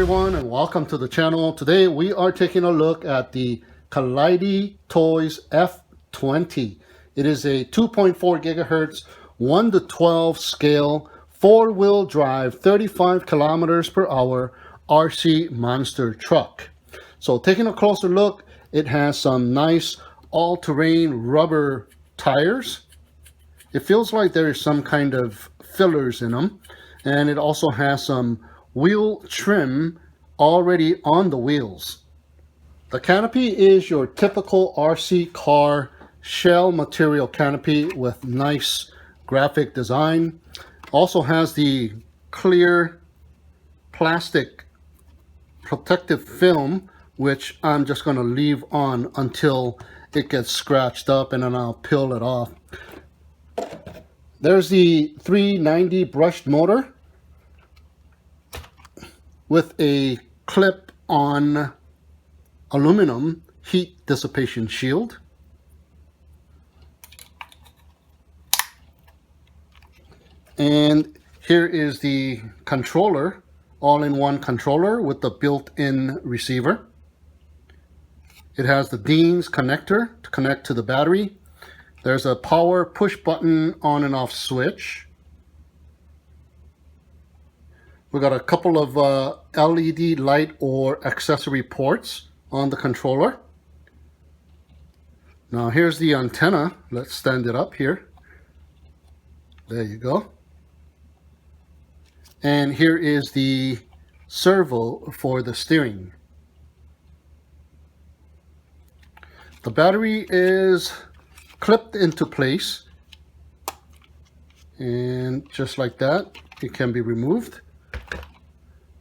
everyone, and welcome to the channel. Today we are taking a look at the Keleidi Toys F-20. It is a 2.4 gigahertz 1 to 12 scale 4-wheel drive 35 kilometers per hour RC monster truck. So taking a closer look, it has some nice all-terrain rubber tires. It feels like there is some kind of fillers in them, and it also has some wheel trim already on the wheels. The canopy is your typical RC car shell material canopy with nice graphic design. Also has the clear plastic protective film, which I'm just going to leave on until it gets scratched up, and then I'll peel it off. There's the 390 brushed motor with a clip-on aluminum heat dissipation shield. And here is the controller, all-in-one controller with the built-in receiver. It has the Dean's connector to connect to the battery. There's a power push button on and off switch. We got a couple of LED light or accessory ports on the controller. Now here's the antenna. Let's stand it up here. There you go. And here is the servo for the steering. The battery is clipped into place, and just like that, it can be removed.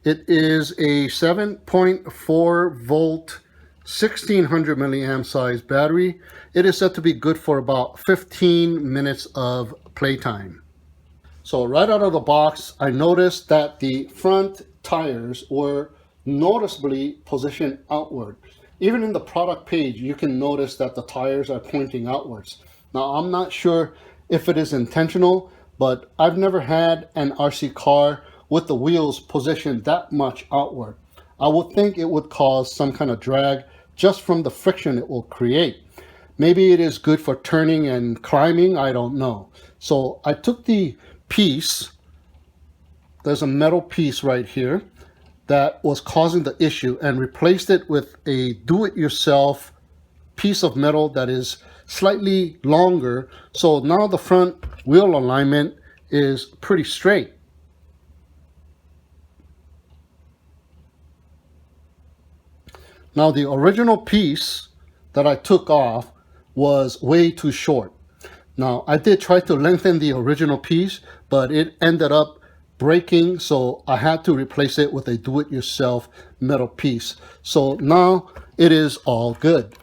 It is a 7.4 volt 1600 milliamp size battery. It is said to be good for about 15 minutes of playtime. So right out of the box, I noticed that the front tires were noticeably positioned outward. Even in the product page, you can notice that the tires are pointing outwards. Now, I'm not sure if it is intentional, but I've never had an RC car with the wheels positioned that much outward. I would think it would cause some kind of drag just from the friction it will create. Maybe it is good for turning and climbing, I don't know. So I took the piece, there's a metal piece right here that was causing the issue, and replaced it with a do-it-yourself piece of metal that is slightly longer. So now the front wheel alignment is pretty straight. Now the original piece that I took off was way too short. Now I did try to lengthen the original piece, but it ended up breaking, so I had to replace it with a do-it-yourself metal piece. So now it is all good.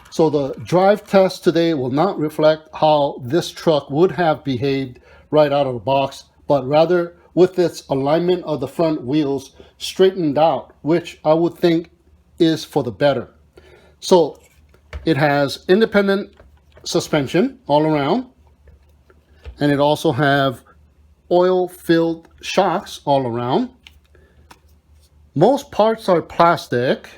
So the drive test today will not reflect how this truck would have behaved right out of the box, but rather with its alignment of the front wheels straightened out, which I would think is for the better. So it has independent suspension all around, and it also have oil-filled shocks all around. Most parts are plastic.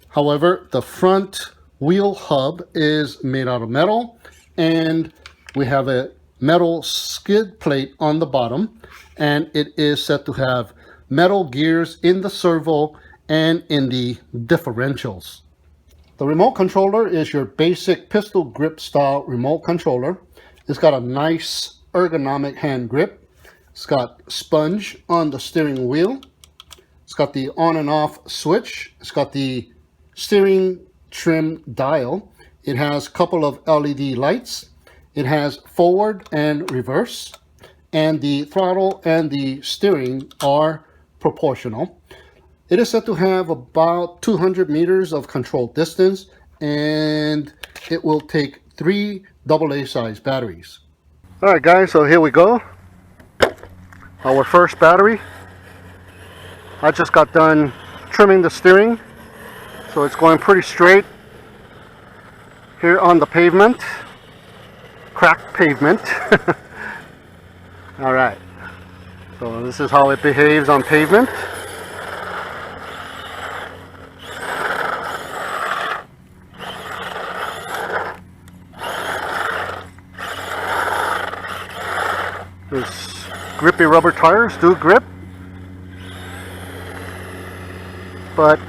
However, the front wheel hub is made out of metal, and we have a metal skid plate on the bottom, and it is said to have metal gears in the servo and in the differentials. The remote controller is your basic pistol grip style remote controller. It's got a nice ergonomic hand grip. It's got sponge on the steering wheel. It's got the on and off switch. It's got the steering trim dial. It has a couple of LED lights. It has forward and reverse, and the throttle and the steering are proportional. It is said to have about 200 meters of control distance, and it will take 3 AA size batteries. Alright guys, so here we go. Our first battery. I just got done trimming the steering, so it's going pretty straight here on the pavement. Cracked pavement. Alright. So this is how it behaves on pavement. These grippy rubber tires do grip, but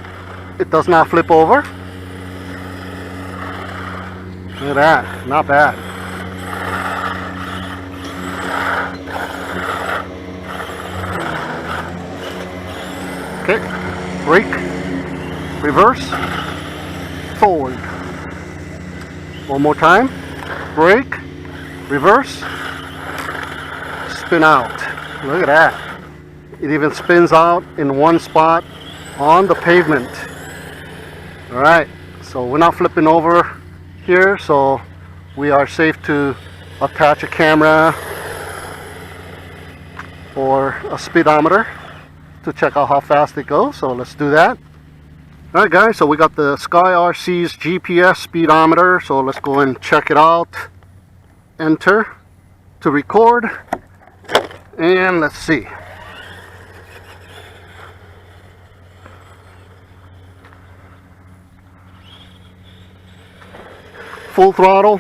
it does not flip over. Look at that, not bad. Okay, brake, reverse, forward. One more time, brake, reverse, spin out. Look at that. It even spins out in one spot on the pavement. Alright, so we're not flipping over here, so we are safe to attach a camera or a speedometer to check out how fast it goes. So let's do that. Alright guys, so we got the HGLRC's GPS speedometer, so let's go and check it out. Enter to record, and let's see. Full throttle.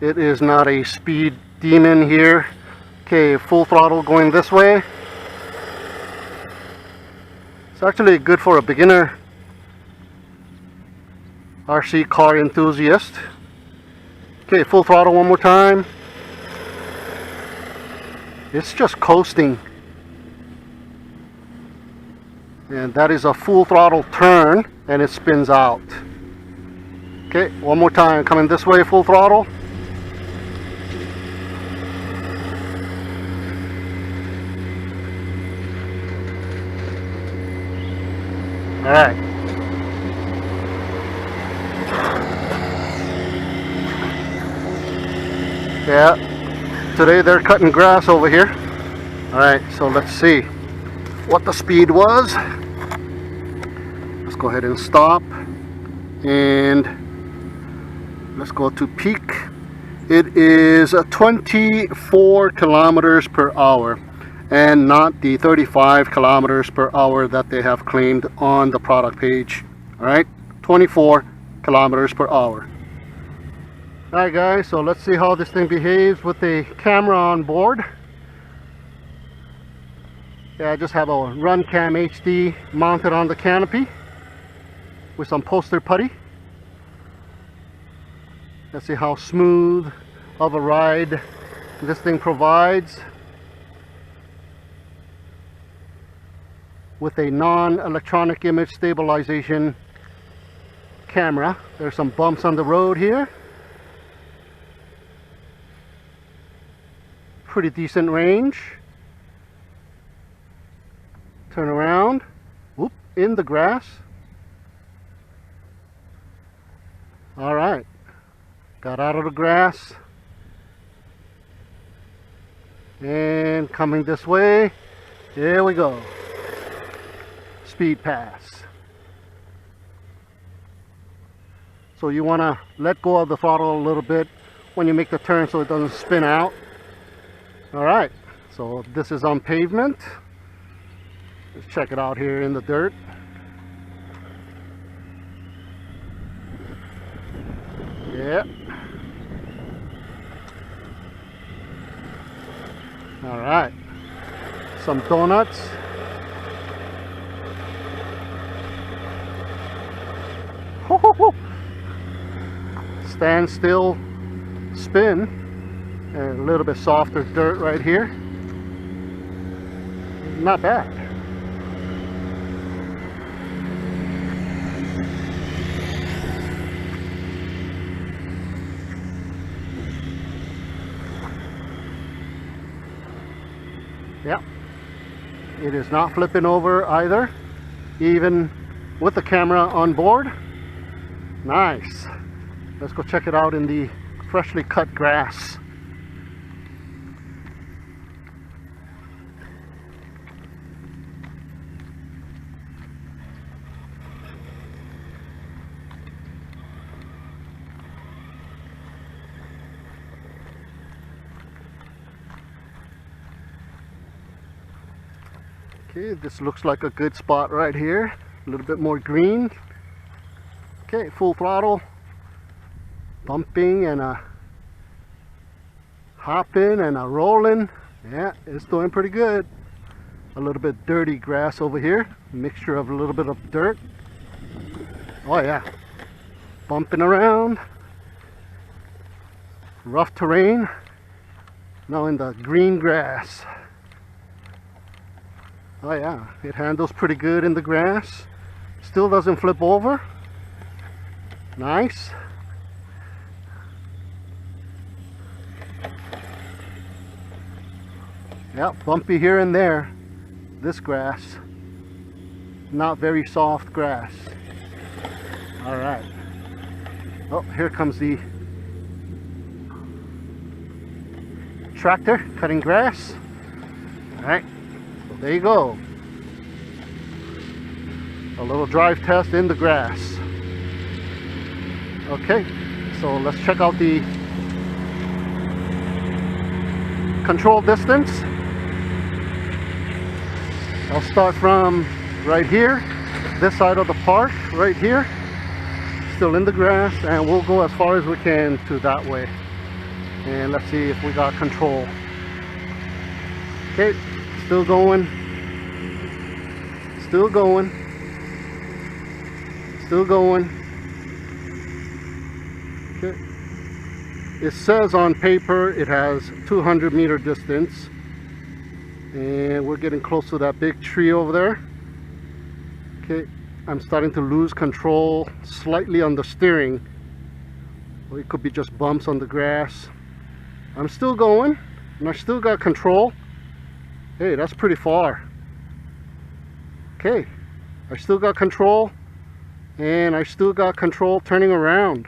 It is not a speed demon here. Okay, full throttle going this way. It's actually good for a beginner RC car enthusiast. Okay, full throttle one more time. It's just coasting. And that is a full throttle turn, and it spins out. Okay, one more time, coming this way, full throttle. Alright. Yeah, today they're cutting grass over here. Alright, so let's see what the speed was. Let's go ahead and stop, and let's go to peak. It is 24 kilometers per hour, and not the 35 kilometers per hour that they have claimed on the product page. Alright, 24 kilometers per hour. Alright guys, so let's see how this thing behaves with the camera on board. Yeah, I just have a RunCam HD mounted on the canopy with some poster putty. Let's see how smooth of a ride this thing provides with a non-electronic image stabilization camera. There's some bumps on the road here. Pretty decent range. Turn around. Whoop, in the grass. Alright. Got out of the grass. And coming this way. Here we go. Speed pass. So you want to let go of the throttle a little bit when you make the turn so it doesn't spin out. Alright, so this is on pavement. Let's check it out here in the dirt. Yeah. Alright. Some donuts. Ho, ho, ho. Stand still, spin. And a little bit softer dirt right here. Not bad. Yeah, it is not flipping over either, even with the camera on board. Nice. Let's go check it out in the freshly cut grass. Okay, this looks like a good spot right here. A little bit more green. Okay, full throttle. Bumping and a hopping and a rolling. Yeah, it's doing pretty good. A little bit dirty grass over here. Mixture of a little bit of dirt. Oh yeah. Bumping around. Rough terrain. Now in the green grass. Oh yeah, it handles pretty good in the grass. Still doesn't flip over. Nice. Yeah, bumpy here and there. This grass, not very soft grass. All right. Oh, here comes the tractor cutting grass. All right, so there you go. A little drive test in the grass. Okay, so let's check out the control distance. I'll start from right here, this side of the park, right here, still in the grass, and we'll go as far as we can to that way. And let's see if we got control. Okay, still going, still going, still going. Okay. It says on paper it has 200-meter distance. And we're getting close to that big tree over there. Okay, I'm starting to lose control slightly on the steering. Or it could be just bumps on the grass. I'm still going, and I still got control. Hey, that's pretty far. Okay, I still got control, and I still got control turning around.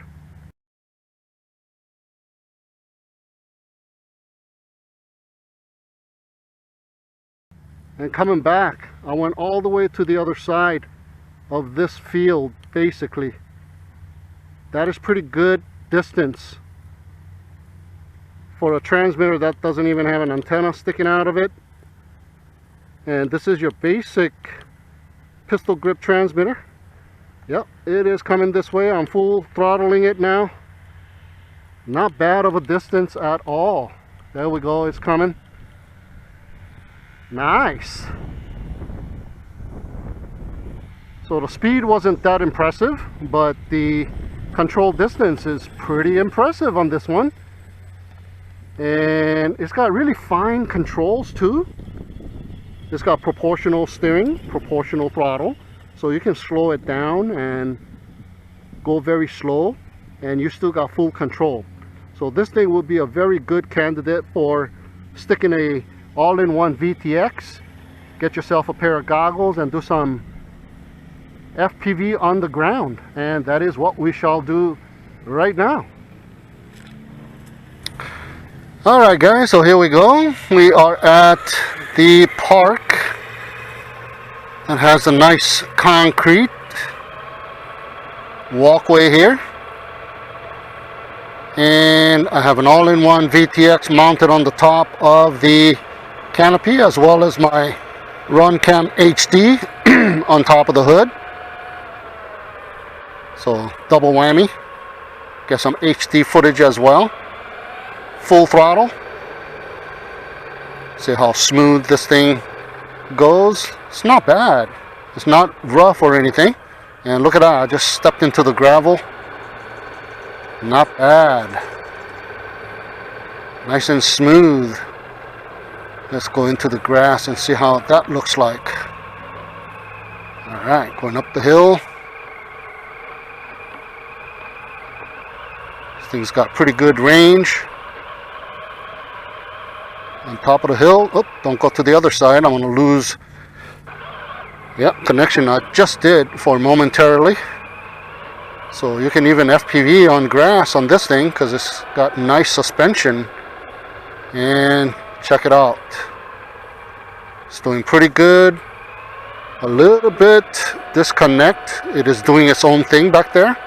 And coming back, I went all the way to the other side of this field, basically. That is pretty good distance for a transmitter that doesn't even have an antenna sticking out of it. And this is your basic pistol grip transmitter. Yep, it is coming this way. I'm full throttling it now. Not bad of a distance at all. There we go, it's coming. Nice. So the speed wasn't that impressive, but the control distance is pretty impressive on this one. And it's got really fine controls too. It's got proportional steering, proportional throttle, so you can slow it down and go very slow, and you still got full control. So this thing would be a very good candidate for sticking a all-in-one VTX. Get yourself a pair of goggles and do some FPV on the ground, and that is what we shall do right now. Alright guys, so here we go. We are at the park that has a nice concrete walkway here, and I have an all-in-one VTX mounted on the top of the canopy, as well as my Runcam HD on top of the hood. So double whammy. Get some HD footage as well. Full throttle. See how smooth this thing goes. It's not bad. It's not rough or anything. And look at that, I just stepped into the gravel. Not bad. Nice and smooth. Let's go into the grass and see how that looks like. Alright, going up the hill. This thing's got pretty good range. On top of the hill. Oh, don't go to the other side. I'm going to lose. Yep, connection I just did for momentarily. So you can even FPV on grass on this thing because it's got nice suspension. And check it out. It's doing pretty good. A little bit disconnect. It is doing its own thing back there.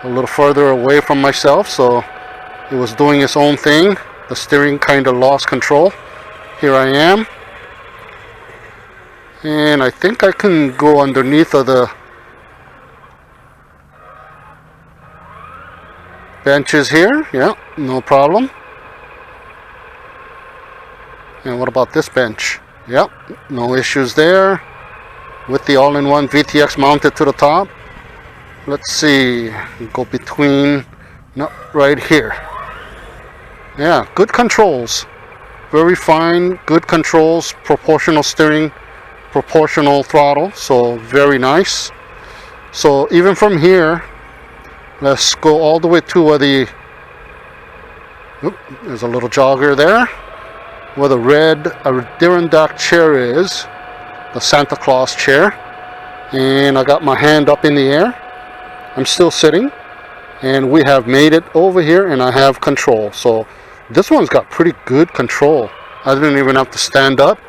A little further away from myself, so it was doing its own thing. The steering kind of lost control. Here I am. And I think I can go underneath of the benches here. Yeah, no problem. And what about this bench? Yep, no issues there. With the all-in-one VTX mounted to the top. Let's see, go between, no, right here. Yeah, good controls. Very fine, good controls, proportional steering, proportional throttle, so very nice. So even from here, let's go all the way to where the, there's a little jogger there, where the red Adirondack chair is, the Santa Claus chair. And I got my hand up in the air. I'm still sitting, and we have made it over here, and I have control. So this one's got pretty good control. I didn't even have to stand up,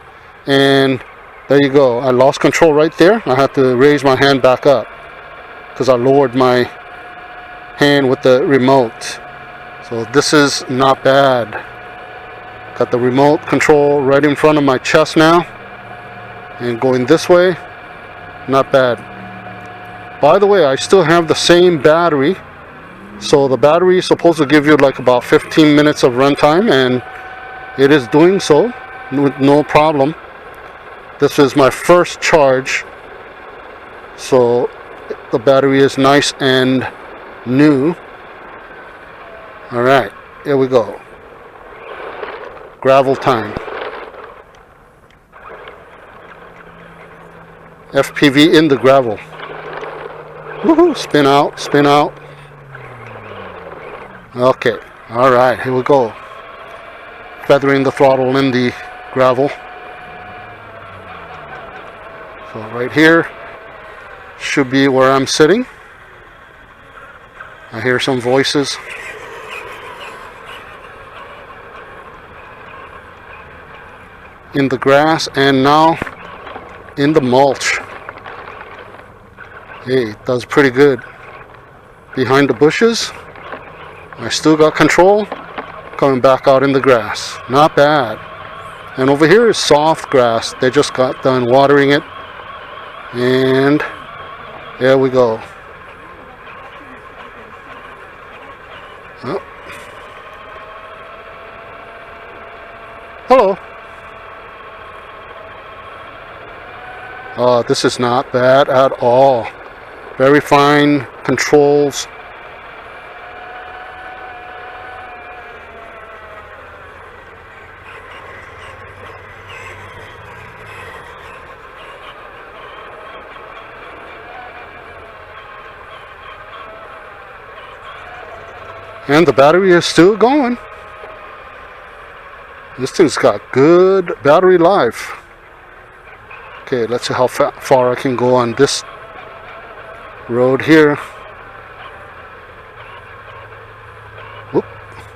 and there you go. I lost control right there. I had to raise my hand back up because I lowered my hand with the remote. So this is not bad. Got the remote control right in front of my chest now, and going this way, not bad. By the way, I still have the same battery, so the battery is supposed to give you like about 15 minutes of runtime, and it is doing so with no problem. This is my first charge, so the battery is nice and new. Alright, here we go. Gravel time. FPV in the gravel. Woohoo, spin out, spin out. Okay, alright, here we go. Feathering the throttle in the gravel. So right here should be where I'm sitting. I hear some voices. In the grass, and now in the mulch. Hey, it does pretty good. Behind the bushes, I still got control. Coming back out in the grass. Not bad. And over here is soft grass. They just got done watering it. And there we go. Oh. Hello. Oh, this is not bad at all. Very fine controls. And the battery is still going. This thing's got good battery life. Okay, let's see how far I can go on this road here. Whoop,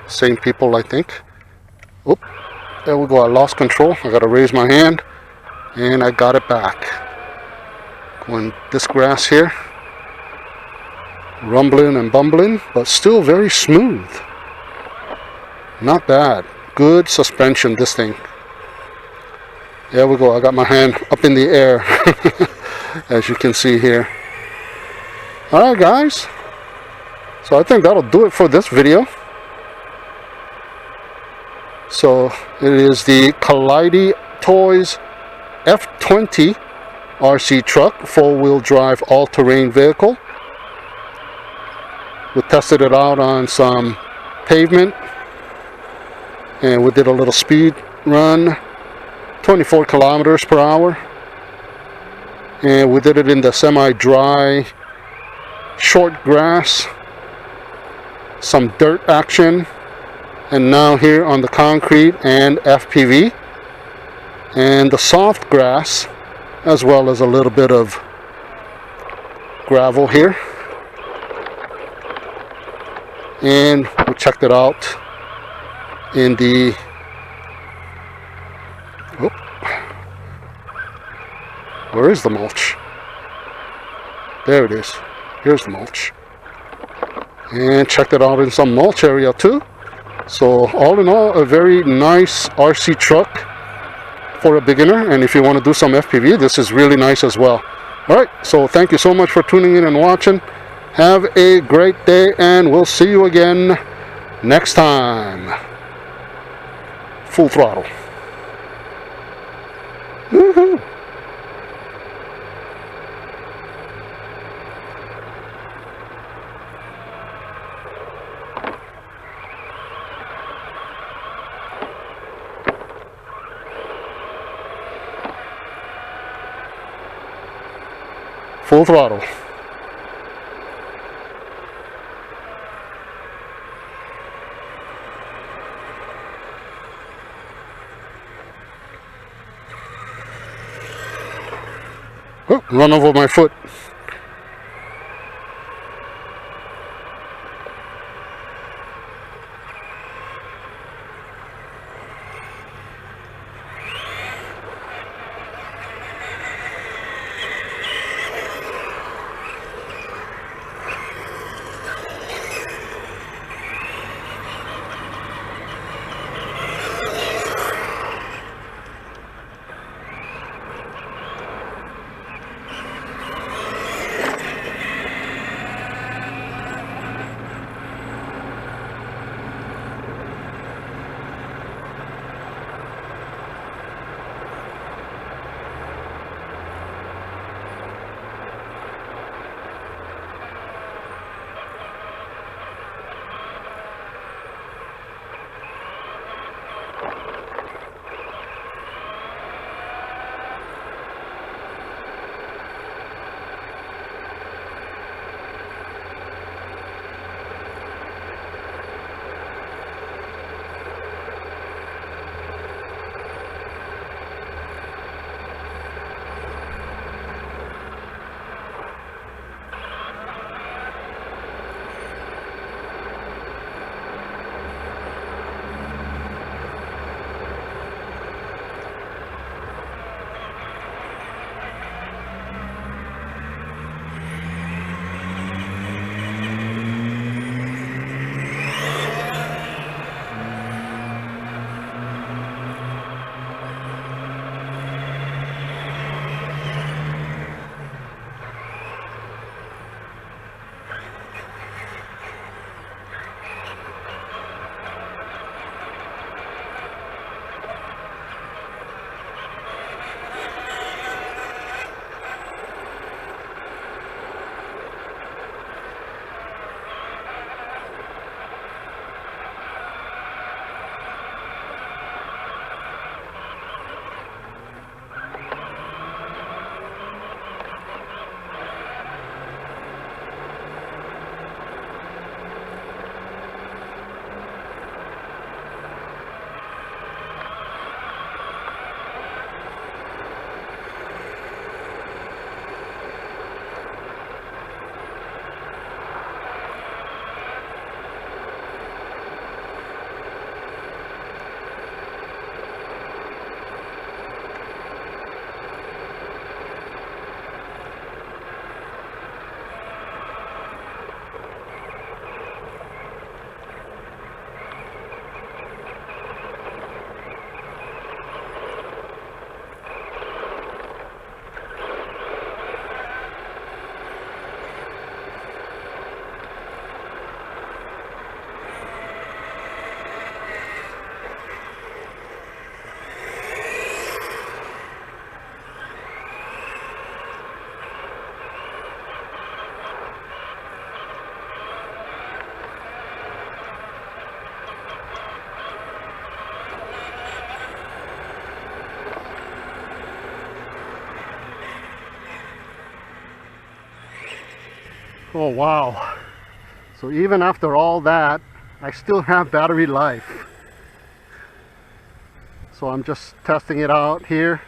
same people, I think. Whoop, there we go. I lost control. I gotta raise my hand, and I got it back. Going this grass here, rumbling and bumbling, but still very smooth. Not bad. Good suspension, this thing. There we go. I got my hand up in the air, as you can see here. Alright guys, so I think that'll do it for this video. So it is the Keleidi Toys F-20 RC truck, 4-wheel drive all-terrain vehicle. We tested it out on some pavement, and we did a little speed run, 24 kilometers per hour, and we did it in the semi-dry short grass, some dirt action, and now here on the concrete and FPV, and the soft grass, as well as a little bit of gravel here. And we checked it out in the where is the mulch? There it is. Here's the mulch. And checked it out in some mulch area too. So all in all, a very nice RC truck. for a beginner, and if you want to do some FPV, this is really nice as well. All right, so thank you so much for tuning in and watching. Have a great day, and we'll see you again next time. Full throttle. Woohoo! Full throttle. Oh, run over my foot. Oh wow, so even after all that I still have battery life. So I'm just testing it out here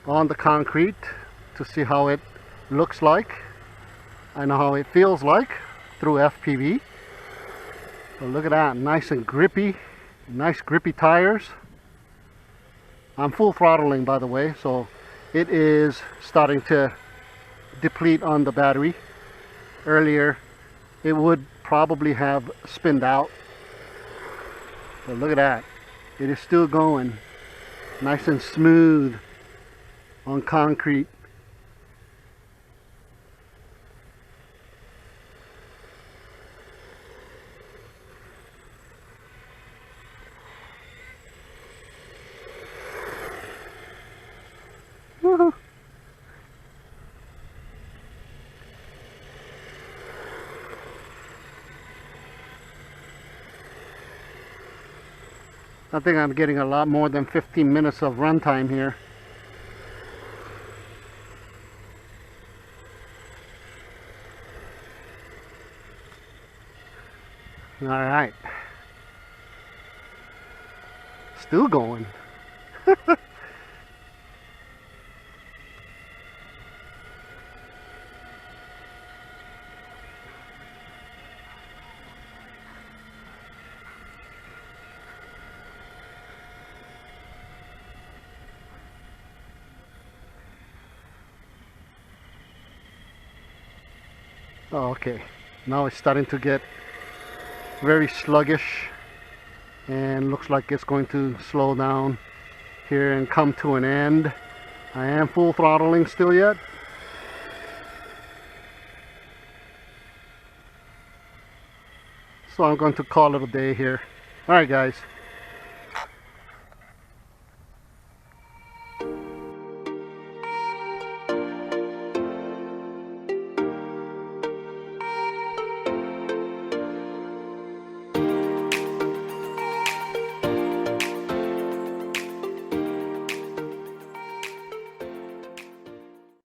on the concrete to see how it looks like. I know how it feels like through FPV. So look at that, nice and grippy, nice grippy tires. I'm full throttling, by the way, so it is starting to deplete on the battery. Earlier it would probably have spinned out. So look at that, It is still going. Nice and smooth on concrete. Woohoo! I think I'm getting a lot more than 15 minutes of runtime here. All right. Still going. Oh, okay, now it's starting to get very sluggish and looks like it's going to slow down here and come to an end. I am full throttling still yet. So I'm going to call it a day here. Alright guys,